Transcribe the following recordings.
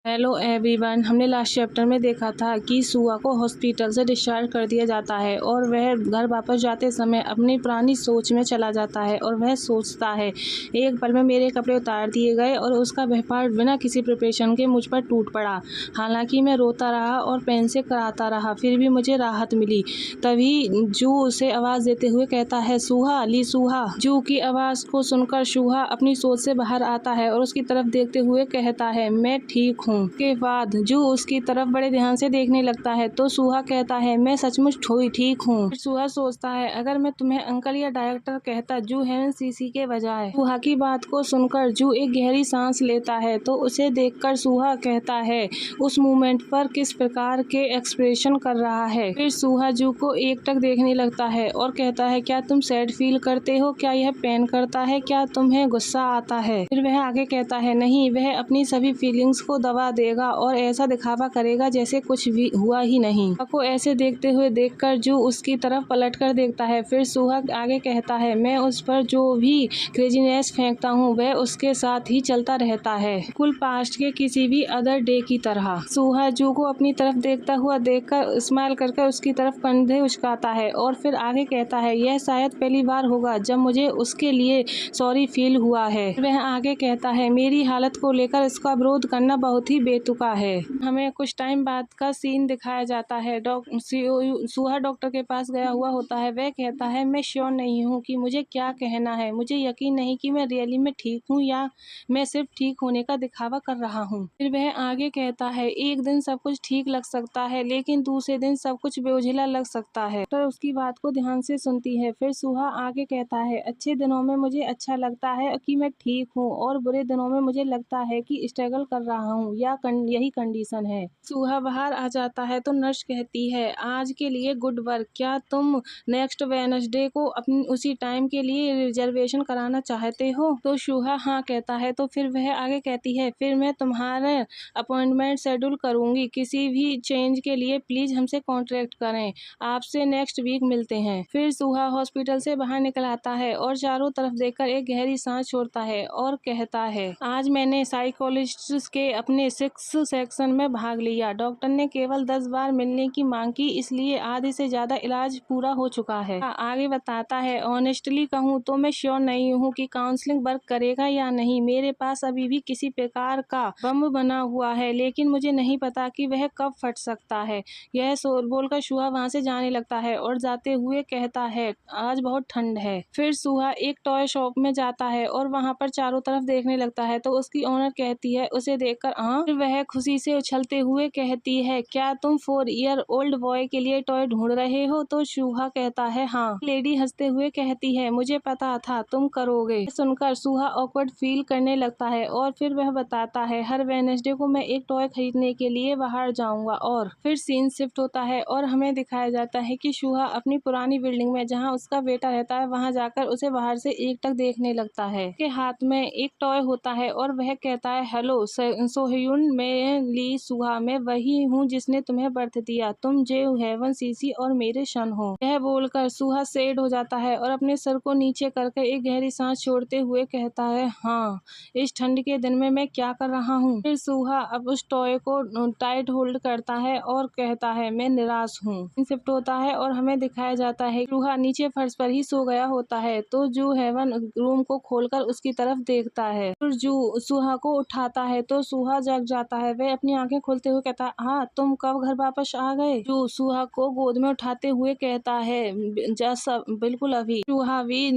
Hello everyone. हमने last chapter में देखा था कि सुआ को हॉस्पिटल से डिस्चार्ज कर दिया जाता है और वह घर वापस जाते समय अपनी पुरानी सोच में चला जाता है और वह सोचता है, एक पल में मेरे कपड़े उतार दिए गए और उसका व्यवहार बिना किसी प्रिपरेशन के मुझ पर टूट पड़ा। हालांकि मैं रोता रहा और पेन से कराता रहा, फिर भी मुझे राहत मिली। तभी जू उसे आवाज़ देते हुए कहता है, सूहा ली सूहा। जू की आवाज़ को सुनकर सूहा अपनी सोच से बाहर आता है और उसकी तरफ देखते हुए कहता है, मैं ठीक हूँ। के बाद जू उसकी तरफ बड़े ध्यान से देखने लगता है तो सूहा कहता है, मैं सचमुच ठीक हूँ। फिर सूहा सोचता है, अगर मैं तुम्हें अंकल या डायरेक्टर कहता जू हेवन सीसी के बजाय। सूहा की बात को सुनकर जू एक गहरी सांस लेता है तो उसे देखकर सूहा कहता है, उस मूवमेंट पर किस प्रकार के एक्सप्रेशन कर रहा है। फिर सूहा जू को एकटक देखने लगता है और कहता है, क्या तुम सैड फील करते हो? क्या यह पेन करता है? क्या तुम्हें गुस्सा आता है? फिर वह आगे कहता है, नहीं, वह अपनी सभी फीलिंग्स को दबा देगा और ऐसा दिखावा करेगा जैसे कुछ भी हुआ ही नहीं। को ऐसे देखते हुए देखकर जू उसकी तरफ पलट कर देखता है। फिर सूहा आगे कहता है, मैं उस पर जो भी क्रेजीनेस फेंकता हूँ वह उसके साथ ही चलता रहता है, कुल पास्ट के किसी भी अदर डे की तरह। सूहा जू को अपनी तरफ देखता हुआ देखकर स्माइल करके उसकी तरफ कंधे उचकाता है और फिर आगे कहता है, यह शायद पहली बार होगा जब मुझे उसके लिए सॉरी फील हुआ है। वह आगे कहता है, मेरी हालत को लेकर इसका विरोध करना बहुत ही बेतुका है। हमें कुछ टाइम बाद का सीन दिखाया जाता है। सूहा डॉक्टर के पास गया हुआ होता है। वह कहता है, मैं श्योर नहीं हूँ कि मुझे क्या कहना है। मुझे यकीन नहीं कि मैं रियली में ठीक हूँ या मैं सिर्फ ठीक होने का दिखावा कर रहा हूँ। फिर वह आगे कहता है, एक दिन सब कुछ ठीक लग सकता है लेकिन दूसरे दिन सब कुछ बेवजह लग सकता है। डॉक्टर उसकी बात को ध्यान से सुनती है। फिर सूहा आगे कहता है, अच्छे दिनों में मुझे अच्छा लगता है कि मैं ठीक हूँ और बुरे दिनों में मुझे लगता है कि स्ट्रगल कर रहा हूँ या यही कंडीशन है। सूहा बाहर आ जाता है तो नर्स कहती है, आज के लिए गुड वर्क। क्या तुम नेक्स्ट वेडनेसडे को अपनी उसी टाइम के लिए रिजर्वेशन कराना चाहते हो? तो सूहा हाँ कहता है। तो फिर वह आगे कहती है, फिर मैं तुम्हारे अपॉइंटमेंट शेड्यूल करूंगी। किसी भी चेंज के लिए प्लीज हमसे कॉन्टेक्ट करें। आपसे नेक्स्ट वीक मिलते हैं। फिर सूहा हॉस्पिटल से बाहर निकल आता है और चारों तरफ देखकर एक गहरी सांस छोड़ता है और कहता है, आज मैंने साइकोलॉजिस्ट के अपने 6 सेक्शन में भाग लिया। डॉक्टर ने केवल 10 बार मिलने की मांग की, इसलिए आधे से ज्यादा इलाज पूरा हो चुका है। आगे बताता है, ऑनेस्टली कहूँ तो मैं श्योर नहीं हूँ कि काउंसलिंग वर्क करेगा या नहीं। मेरे पास अभी भी किसी प्रकार का बम बना हुआ है लेकिन मुझे नहीं पता कि वह कब फट सकता है। यह बोलकर सूहा वहाँ से जाने लगता है और जाते हुए कहता है, आज बहुत ठंड है। फिर सूहा एक टॉय शॉप में जाता है और वहाँ पर चारों तरफ देखने लगता है तो उसकी ओनर कहती है, उसे देखकर फिर वह खुशी से उछलते हुए कहती है, क्या तुम 4 ईयर ओल्ड बॉय के लिए टॉय ढूंढ रहे हो? तो सूहा कहता है, हाँ। लेडी हंसते हुए कहती है, मुझे पता था तुम करोगे। सुनकर सूहा ऑकवर्ड फील करने लगता है और फिर वह बताता है, हर वेडनेसडे को मैं एक टॉय खरीदने के लिए बाहर जाऊंगा। और फिर सीन शिफ्ट होता है और हमें दिखाया जाता है कि सूहा अपनी पुरानी बिल्डिंग में जहाँ उसका बेटा रहता है वहाँ जाकर उसे बाहर से एकटक देखने लगता है। उसके हाथ में एक टॉय होता है और वह कहता है, हेलो सोहयुन, मैं ली सूहा, मैं वही हूँ जिसने तुम्हें बर्थ दिया। तुम जे हेवन सीसी और मेरे सन हो। यह बोलकर सूहा सैड हो जाता है और अपने सर को नीचे करके एक गहरी सांस छोड़ते हुए कहता है, हाँ, इस ठंड के दिन में मैं क्या कर रहा हूँ। फिर सूहा अब उस टॉय को टाइट होल्ड करता है और कहता है, मैं निराश हूँ। शिफ्ट होता है और हमें दिखाया जाता है सूहा नीचे फर्श पर ही सो गया होता है तो जू हेवन रूम को खोलकर उसकी तरफ देखता है। फिर जू सूहा को उठाता है तो सूहा जग जाता है। वह अपनी आंखें खोलते हुए कहता है, हाँ, तुम कब घर वापस आ गए? जू सूहा को गोद में उठाते हुए कहता है, जैसा बिल्कुल अभी। सूहा भी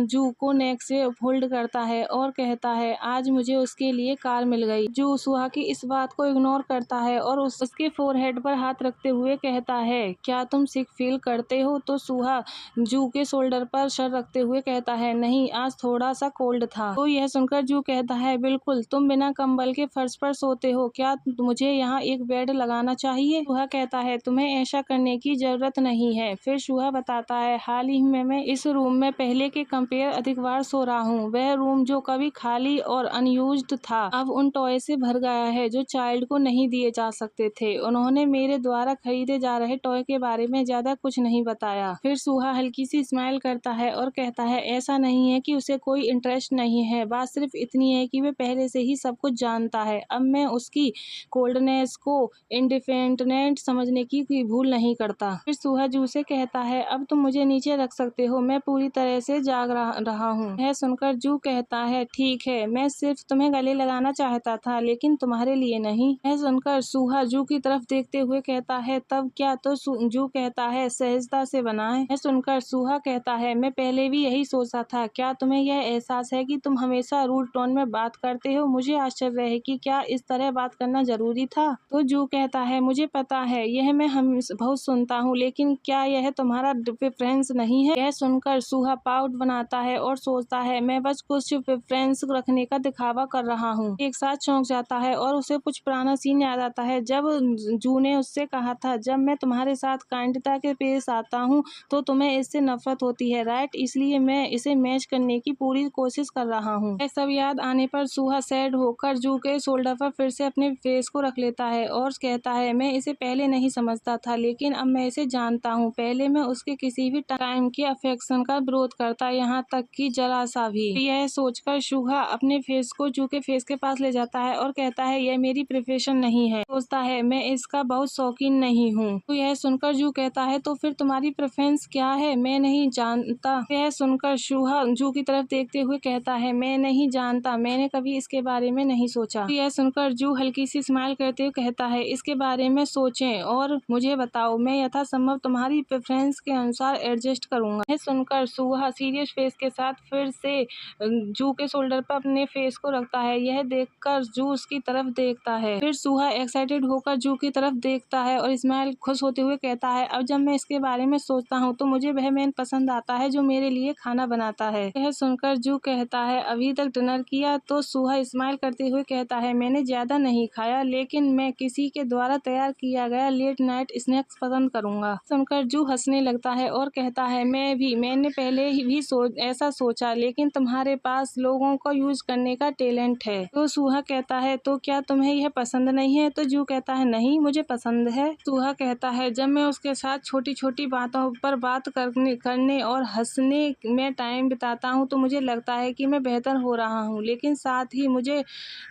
जू को नेक से होल्ड करता है और कहता है, आज मुझे उसके लिए कार मिल गई। जू सूहा की इस बात को इग्नोर करता है और उसके फोरहेड पर हाथ रखते हुए कहता है, क्या तुम सिक फील करते हो? तो सूहा जू के शोल्डर पर सर रखते हुए कहता है, नहीं, आज थोड़ा सा कोल्ड था। तो यह सुनकर जू कहता है, बिल्कुल, तुम बिना कंबल के फर्श पर सोते हो, क्या मुझे यहाँ एक बेड लगाना चाहिए? सूहा कहता है, तुम्हें ऐसा करने की जरूरत नहीं है। फिर सूहा बताता है, हाल ही में मैं इस रूम में पहले के कंपेयर अधिक बार सो रहा हूँ। वह रूम जो कभी खाली और अनयूज्ड था अब उन टॉय से भर गया है जो चाइल्ड को नहीं दिए जा सकते थे। उन्होंने मेरे द्वारा खरीदे जा रहे टॉय के बारे में ज्यादा कुछ नहीं बताया। फिर सूहा हल्की सी स्माइल करता है और कहता है, ऐसा नहीं है कि उसे कोई इंटरेस्ट नहीं है, बात सिर्फ इतनी है कि वह पहले से ही सब कुछ जानता है। अब मैं उसकी कोल्डनेस को इंडिफरेंट समझने की भूल नहीं करता। फिर सूहा जू से कहता है, अब तुम मुझे नीचे रख सकते हो, मैं पूरी तरह से जाग रहा हूँ। यह सुनकर जू कहता है, ठीक है, मैं सिर्फ तुम्हें गले लगाना चाहता था, लेकिन तुम्हारे लिए नहीं। यह सुनकर सूहा जू की तरफ देखते हुए कहता है, तब क्या? तो जू कहता है, सहजता से बनाए। यह सुनकर सूहा कहता है, मैं पहले भी यही सोचा था। क्या तुम्हें यह एहसास है कि तुम हमेशा रूड टोन में बात करते हो? मुझे आश्चर्य है कि क्या इस तरह बात करना जरूरी था? तो जू कहता है, मुझे पता है, यह मैं बहुत सुनता हूँ, लेकिन क्या यह तुम्हारा प्रेफरेंस नहीं है? यह सुनकर सूहा पाउट बनाता है और सोचता है, मैं बस कुछ प्रेफरेंस रखने का दिखावा कर रहा हूँ। एक साथ चौंक जाता है और उसे कुछ पुराना सीन याद आता है, जब जू ने उससे कहा था, जब मैं तुम्हारे साथ काइंडता के पेश आता हूँ तो तुम्हें इससे नफरत होती है, राइट? इसलिए मैं इसे मैच करने की पूरी कोशिश कर रहा हूँ। यह सब याद आने पर सूहा सैड होकर जू के शोल्डर पर फिर से अपने फेस को रख लेता है और कहता है, मैं इसे पहले नहीं समझता था, लेकिन अब मैं इसे जानता हूँ। पहले मैं उसके किसी भी टाइम के अफेक्शन का विरोध करता, यहाँ तक कि जरा सा भी। यह सोचकर सूहा अपने फेस को जू के फेस के पास ले जाता है और कहता है, यह मेरी प्रोफेशन नहीं है। सोचता है, मैं इसका बहुत शौकीन नहीं हूँ। तो यह सुनकर जू कहता है, तो फिर तुम्हारी प्रेफरेंस क्या है? मैं नहीं जानता। यह सुनकर सूहा जू की तरफ देखते हुए कहता है, मैं नहीं जानता, मैंने कभी इसके बारे में नहीं सोचा। तो यह सुनकर जू हल्की सी स्माइल करते हुए कहता है, इसके बारे में सोचें और मुझे बताओ, मैं यथासंभव तुम्हारी प्रेफरेंस के अनुसार एडजस्ट करूंगा। यह सुनकर सूहा सीरियस फेस के साथ फिर से जू के शोल्डर पर अपने फेस को रखता है। यह देखकर जू उसकी तरफ देखता है। फिर सूहा एक्साइटेड होकर जू की तरफ देखता है और स्माइल खुश होते हुए कहता है, अब जब मैं इसके बारे में सोचता हूँ तो मुझे वह मैन पसंद आता है जो मेरे लिए खाना बनाता है। यह सुनकर जू कहता है, अभी तक डिनर किया? तो सूहा स्माइल करते हुए कहता है, मैंने ज्यादा नहीं खाया, लेकिन मैं किसी के द्वारा तैयार किया गया लेट नाइट स्नैक्स पसंद करूंगा। सुनकर जू हंसने लगता है और कहता है, मैंने पहले भी ऐसा सोचा, लेकिन तुम्हारे पास लोगों को यूज करने का टैलेंट है। तो सूहा कहता है, तो क्या तुम्हें यह पसंद नहीं है? तो जू कहता है, नहीं, मुझे पसंद है। सूहा कहता है, जब मैं उसके साथ छोटी छोटी बातों पर बात करने और हंसने में टाइम बिताता हूँ तो मुझे लगता है कि मैं बेहतर हो रहा हूँ, लेकिन साथ ही मुझे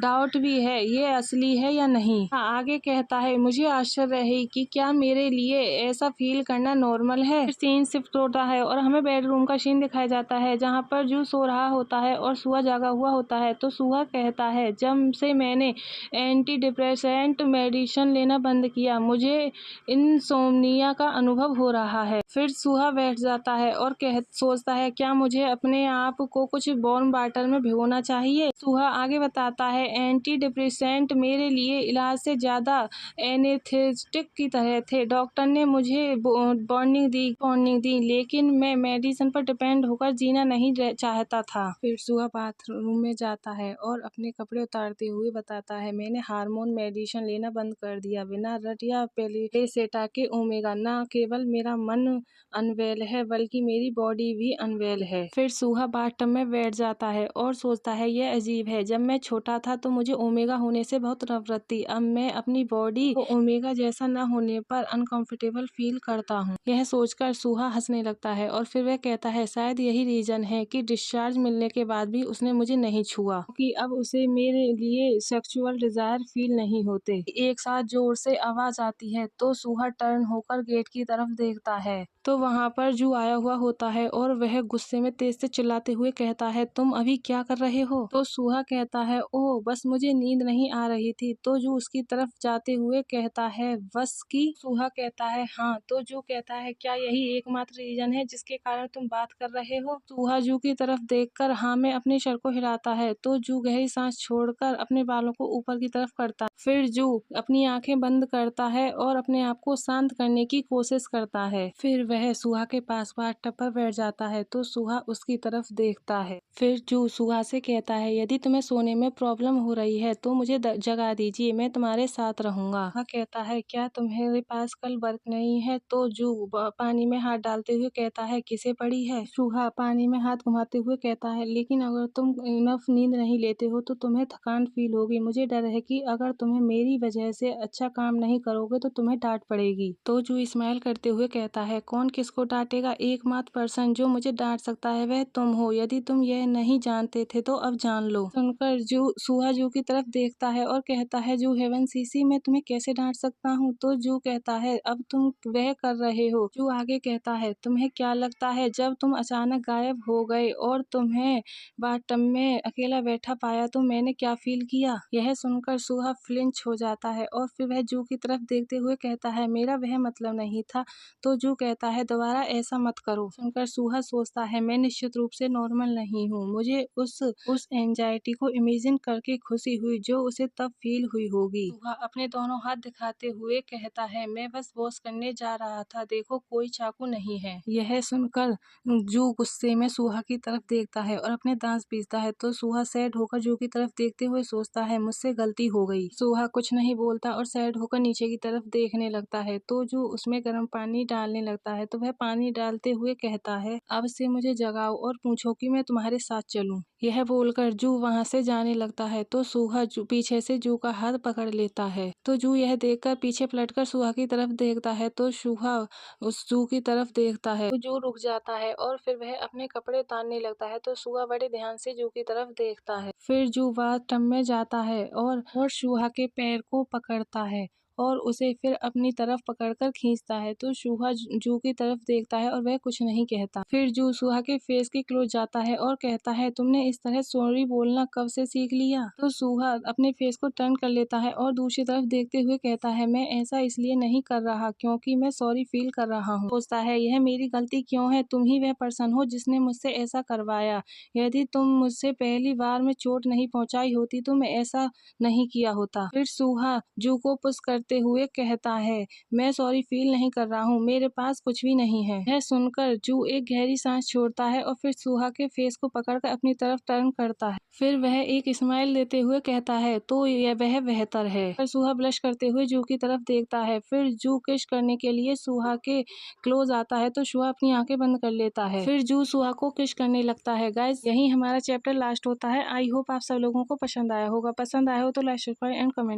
डाउट भी है, ये असली है या नहीं। आगे कहता है, मुझे आश्चर्य है कि क्या मेरे लिए ऐसा फील करना नॉर्मल है। फिर सीन शिफ्ट होता है और हमें बेडरूम का सीन दिखाया जाता है, जहाँ पर जू सो रहा होता है और सूहा जागा हुआ होता है। तो सूहा कहता है, जब से मैंने एंटी डिप्रेसेंट मेडिसिन लेना बंद किया, मुझे इनसोम्निया का अनुभव हो रहा है। फिर सूहा बैठ जाता है और सोचता है, क्या मुझे अपने आप को कुछ वार्म वाटर में भिगोना चाहिए। सूहा आगे बताता है, एंटी डिप्रेसेंट मेरे लिए इलाज से ज्यादा एनेस्थेटिक की तरह थे। डॉक्टर ने मुझे वार्निंग दी, लेकिन मैं मेडिसिन पर डिपेंड होकर जीना नहीं चाहता था। फिर सूहा बाथरूम में जाता है और अपने कपड़े उतारते हुए बताता है, मैंने हार्मोन मेडिसिन लेना बंद कर दिया। बिना रट या प्लेसेटा के ओमेगा, न केवल मेरा मन अनवेल है बल्कि मेरी बॉडी भी अनवेल है। फिर सूहा बाथटब में बैठ जाता है और सोचता है, यह अजीब है, जब मैं छोटा था तो मुझे ओमेगा होने से बहुत नफरत थी, अब मैं अपनी बॉडी को ओमेगा जैसा न होने पर अनकंफर्टेबल फील करता हूँ। यह सोचकर सूहा हंसने लगता है और फिर वह कहता है, शायद यही रीजन है कि डिस्चार्ज मिलने के बाद भी उसने मुझे नहीं छुआ, क्योंकि अब उसे मेरे लिए सेक्सुअल डिजायर फील नहीं होते। एक साथ जोर से आवाज आती है तो सूहा टर्न होकर गेट की तरफ देखता है, तो वहाँ पर जू आया हुआ होता है और वह गुस्से में तेज से चिल्लाते हुए कहता है, तुम अभी क्या कर रहे हो? तो सूहा कहता है, ओह, बस मुझे नींद नहीं आ रही थी। तो जू उसकी तरफ जाते हुए कहता है, बस की? सूहा कहता है, हाँ। तो जू कहता है, क्या यही एकमात्र रीजन है जिसके कारण तुम बात कर रहे हो? सूहा जू की तरफ देखकर हाँ में अपने सर को हिलाता है। तो जू गहरी सांस छोड़कर अपने बालों को ऊपर की तरफ करता है। फिर जू अपनी आंखें बंद करता है और अपने आप को शांत करने की कोशिश करता है। फिर वह सूहा के पास बाथटब पर बैठ जाता है तो सूहा उसकी तरफ देखता है। फिर जू सूहा से कहता है, यदि तुम्हें सोने में प्रॉब्लम हो रही है तो मुझे जगा दीजिए, मैं तुम्हारे साथ रहूंगा। वह कहता है, क्या तुम्हारे पास कल वर्क नहीं है? तो जू पानी में हाथ डालते हुए कहता है, किसे पड़ी है? सूहा पानी में हाथ घुमाते हुए कहता है, लेकिन अगर तुम इनफ नींद नहीं लेते हो तो तुम्हें थकान फील होगी। मुझे डर है कि अगर तुम्हें मेरी वजह से अच्छा काम नहीं करोगे तो तुम्हें डांट पड़ेगी। तो जू स्माइल करते हुए कहता है, कौन कौन किसको डांटेगा, एकमात्र पर्सन जो मुझे डांट सकता है वह तुम हो। यदि तुम यह नहीं जानते थे तो अब जान लो। सुनकर सूहा जू की तरफ देखता है और कहता है, जू हेवन सीसी, मैं तुम्हें कैसे डांट सकता हूँ। तो जू कहता है, अब तुम वह कर रहे हो। जू आगे कहता है, तुम्हें क्या लगता है जब तुम अचानक गायब हो गए और तुम्हें बाथटब में अकेला बैठा पाया तो मैंने क्या फील किया। यह सुनकर सूहा फ्लिंच हो जाता है और फिर वह जू की तरफ देखते हुए कहता है, मेरा वह मतलब नहीं था। तो जू कहता है, दोबारा ऐसा मत करो। सुनकर सूहा सोचता है, मैं निश्चित रूप से नॉर्मल नहीं हूँ। मुझे उस एंजाइटी को इमेजिन करके खुशी हुई जो उसे तब फील हुई होगी। सूहा अपने दोनों हाथ दिखाते हुए कहता है, मैं बस वॉश करने जा रहा था, देखो कोई चाकू नहीं है। यह सुनकर जू गुस्से में सूहा की तरफ देखता है और अपने दांत पीसता है। तो सूहा सैड होकर जू की तरफ देखते हुए सोचता है, मुझसे गलती हो गई। सूहा कुछ नहीं बोलता और सैड होकर नीचे की तरफ देखने लगता है। तो जू उसमें गर्म पानी डालने लगता है। तो वह पानी डालते हुए कहता है, अब से मुझे जगाओ और पूछो कि मैं तुम्हारे साथ चलूं। यह बोलकर जू वहां से जाने लगता है। तो सूहा पीछे से जू का हाथ पकड़ लेता है। तो जू यह देखकर पीछे पलटकर सूहा की तरफ देखता है। तो सूहा उस जू की तरफ देखता है। तो जू रुक जाता है और फिर वह अपने कपड़े उतारने लगता है। तो सूहा बड़े ध्यान से जू की तरफ देखता है। फिर जू बाथटब में जाता है और सूहा के पैर को पकड़ता है और उसे फिर अपनी तरफ पकड़कर खींचता है। तो सूहा जू की तरफ देखता है और वह कुछ नहीं कहता। फिर जू सूहा के फेस के क्लोज जाता है और कहता है, तुमने इस तरह सॉरी बोलना कब से सीख लिया। तो सूहा अपने फेस को टर्न कर लेता है और दूसरी तरफ देखते हुए कहता है, मैं ऐसा इसलिए नहीं कर रहा क्योंकि मैं सॉरी फील कर रहा हूँ। सोचता है, यह मेरी गलती क्यों है, तुम ही वह पर्सन हो जिसने मुझसे ऐसा करवाया। यदि तुम मुझसे पहली बार में चोट नहीं पहुंचाई होती तो मैं ऐसा नहीं किया होता। फिर सूहा जू को पुश करते हुए कहता है, मैं सॉरी फील नहीं कर रहा हूँ, मेरे पास कुछ भी नहीं है। यह सुनकर जू एक गहरी सांस छोड़ता है और फिर सूहा के फेस को पकड़कर अपनी तरफ टर्न करता है। फिर वह एक स्माइल देते हुए कहता है, तो यह वह बेहतर है। फिर सूहा ब्लश करते हुए जू की तरफ देखता है। फिर जू किस करने के लिए सूहा के क्लोज आता है। तो सूहा अपनी आंखें बंद कर लेता है। फिर जू सूहा को किस करने लगता है। गाइस, यही हमारा चैप्टर लास्ट होता है। आई होप आप सब लोगों को पसंद आया होगा। पसंद आया हो तो लाइक, सब्सक्राइब एंड कमेंट।